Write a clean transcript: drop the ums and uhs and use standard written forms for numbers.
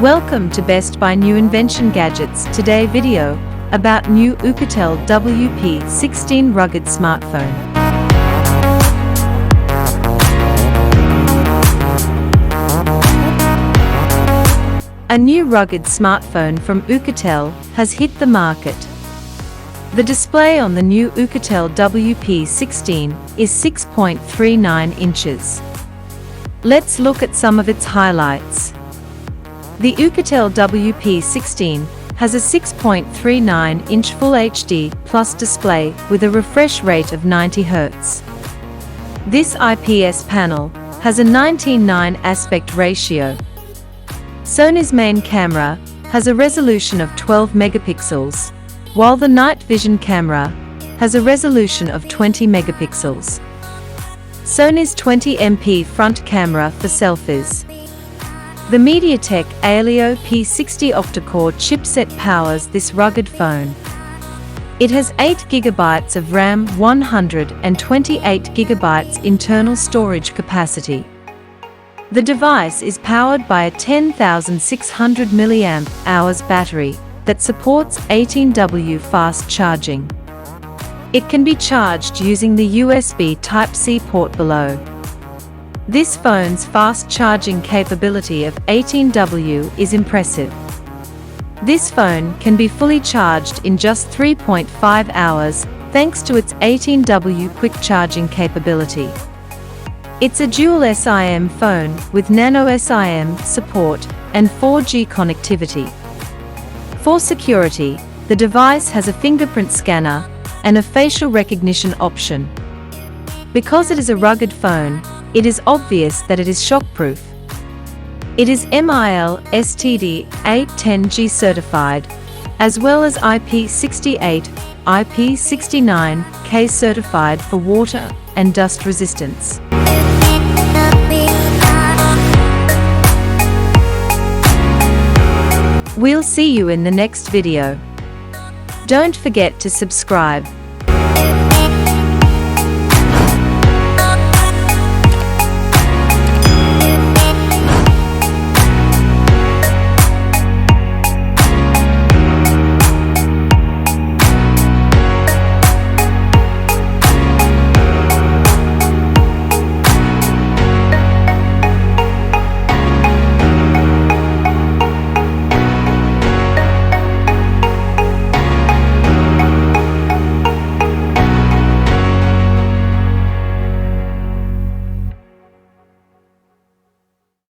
Welcome to Best Buy New Invention Gadgets. Today video about new OUKITEL WP16 rugged smartphone. A new rugged smartphone from OUKITEL has hit the market. The display on the new OUKITEL WP16 is 6.39 inches. Let's look at some of its highlights. The OUKITEL WP16 has a 6.39-inch Full HD Plus display with a refresh rate of 90 Hz. This IPS panel has a 19:9 aspect ratio. Sony's main camera has a resolution of 12 megapixels, while the night vision camera has a resolution of 20 megapixels. Sony's 20MP front camera for selfies. The MediaTek Helio P60 octa-core chipset powers this rugged phone. It has 8 GB of RAM, 128 GB internal storage capacity. The device is powered by a 10,600 mAh battery that supports 18W fast charging. It can be charged using the USB Type-C port below. This phone's fast charging capability of 18W is impressive. This phone can be fully charged in just 3.5 hours thanks to its 18W quick charging capability. It's a dual SIM phone with nano SIM support and 4G connectivity. For security, the device has a fingerprint scanner and a facial recognition option. Because it is a rugged phone, it is obvious that it is shockproof. It is MIL STD 810G certified, as well as IP68, IP69K certified for water and dust resistance. We'll see you in the next video. Don't forget to subscribe.